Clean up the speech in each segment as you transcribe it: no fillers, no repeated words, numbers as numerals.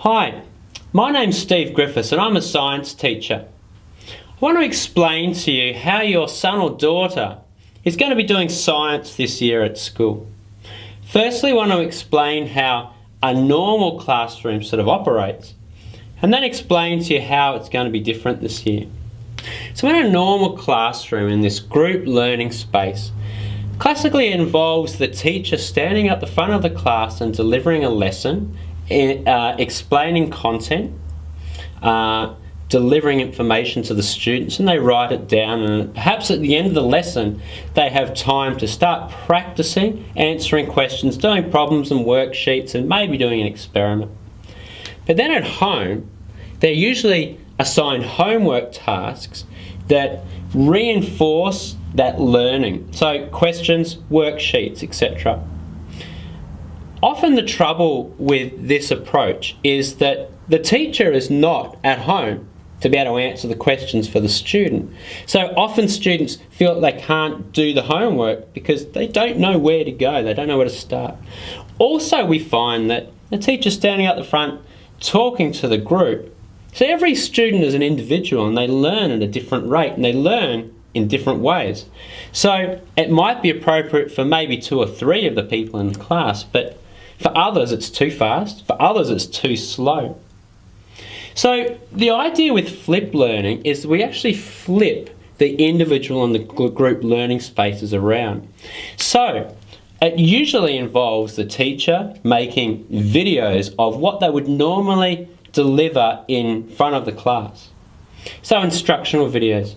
Hi, my name's Steve Griffiths and I'm a science teacher. I want to explain to you how your son or daughter is going to be doing science this year at school. Firstly, I want to explain how a normal classroom sort of operates, and then explain to you how it's going to be different this year. So in a normal classroom, in this group learning space, classically it involves the teacher standing at the front of the class and delivering a lesson, explaining content, delivering information to the students, and they write it down, and perhaps at the end of the lesson they have time to start practicing answering questions, doing problems and worksheets, and maybe doing an experiment. But then at home they're usually assigned homework tasks that reinforce that learning, so questions, worksheets, etc. Often the trouble with this approach is that the teacher is not at home to be able to answer the questions for the student. So often students feel that they can't do the homework because they don't know where to go, they don't know where to start. Also, we find that the teacher's standing at the front talking to the group. So every student is an individual and they learn at a different rate and they learn in different ways. So it might be appropriate for maybe 2 or 3 of the people in the class, but for others it's too fast, for others it's too slow. So the idea with flipped learning is we actually flip the individual and the group learning spaces around. So it usually involves the teacher making videos of what they would normally deliver in front of the class. So instructional videos.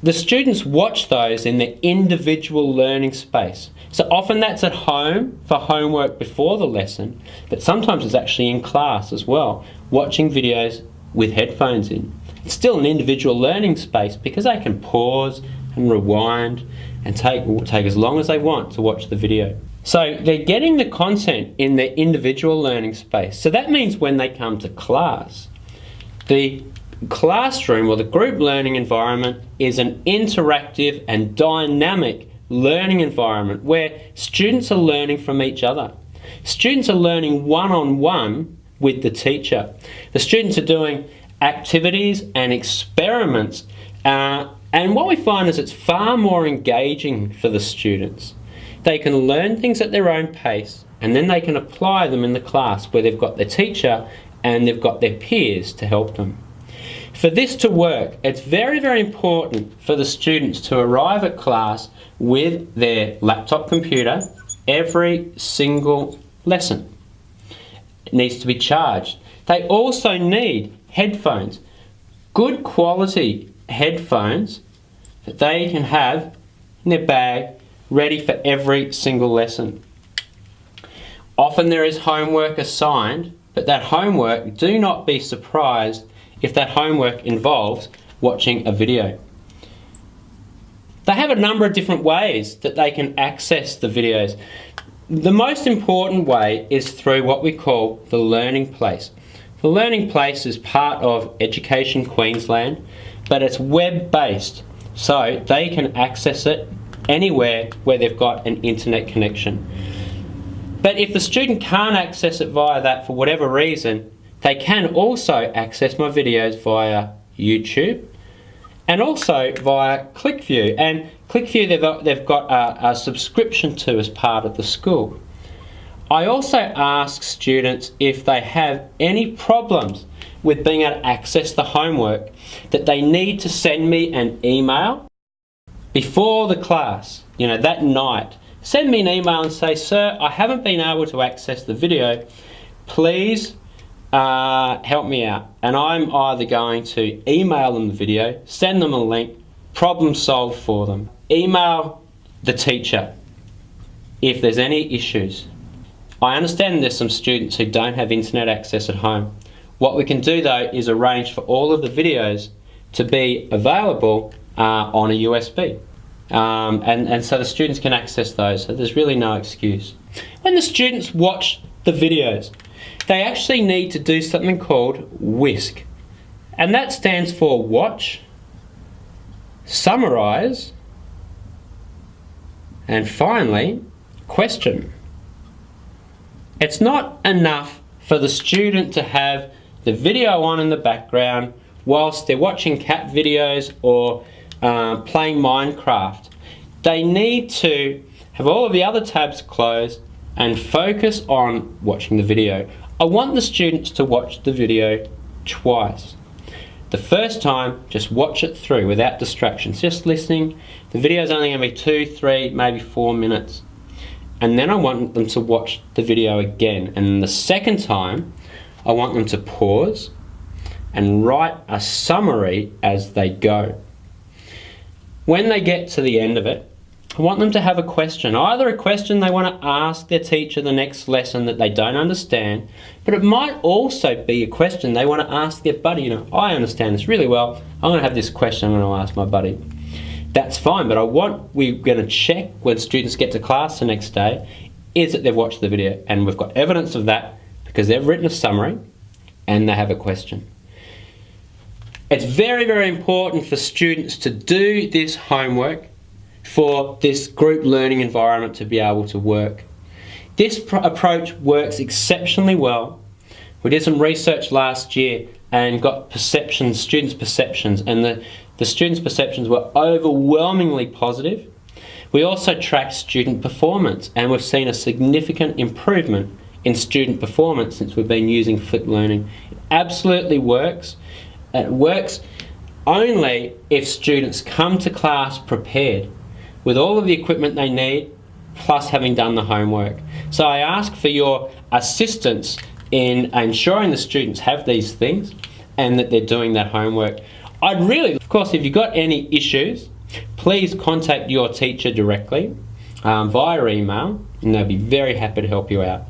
The students watch those in their individual learning space. So often that's at home for homework before the lesson, but sometimes it's actually in class as well, watching videos with headphones in. It's still an individual learning space because they can pause and rewind and take as long as they want to watch the video. So they're getting the content in their individual learning space. So that means when they come to class, the classroom or the group learning environment is an interactive and dynamic learning environment where students are learning from each other. Students are learning one-on-one with the teacher. The students are doing activities and experiments, and what we find is it's far more engaging for the students. They can learn things at their own pace and then they can apply them in the class where they've got their teacher and they've got their peers to help them. For this to work, it's very, very important for the students to arrive at class with their laptop computer every single lesson. It needs to be charged. They also need headphones, good quality headphones that they can have in their bag ready for every single lesson. Often there is homework assigned, but that homework, do not be surprised if that homework involves watching a video. They have a number of different ways that they can access the videos. The most important way is through what we call the Learning Place. The Learning Place is part of Education Queensland, but it's web-based, so they can access it anywhere where they've got an internet connection. But if the student can't access it via that for whatever reason, they can also access my videos via YouTube and also via ClickView. And ClickView they've got a subscription to as part of the school. I also ask students if they have any problems with being able to access the homework, that they need to send me an email before the class, that night. Send me an email and say, "Sir, I haven't been able to access the video. Please help me out." And I'm either going to email them the video, send them a link, problem solved for them. Email the teacher if there's any issues. I understand there's some students who don't have internet access at home. What we can do though is arrange for all of the videos to be available on a USB. And so the students can access those, so there's really no excuse. When the students watch the videos, they actually need to do something called WISC. And that stands for Watch, Summarise, and finally, Question. It's not enough for the student to have the video on in the background whilst they're watching cat videos or playing Minecraft. They need to have all of the other tabs closed and focus on watching the video. I want the students to watch the video twice. The first time, just watch it through without distractions, just listening. The video is only going to be 2, 3, maybe 4 minutes. And then I want them to watch the video again. And the second time, I want them to pause and write a summary as they go. When they get to the end of it, I want them to have a question, either a question they want to ask their teacher the next lesson that they don't understand, but it might also be a question they want to ask their buddy. You know, I understand this really well, I'm going to have this question I'm going to ask my buddy. That's fine, but we're going to check when students get to class the next day, is that they've watched the video, and we've got evidence of that because they've written a summary and they have a question. It's very, very important for students to do this homework for this group learning environment to be able to work. This approach works exceptionally well. We did some research last year and got perceptions, students' perceptions, and the students' perceptions were overwhelmingly positive. We also tracked student performance, and we've seen a significant improvement in student performance since we've been using flipped learning. It absolutely works. It works only if students come to class prepared with all of the equipment they need, plus having done the homework. So I ask for your assistance in ensuring the students have these things and that they're doing that homework. I'd really, of course, if you've got any issues, please contact your teacher directly via email, and they'll be very happy to help you out.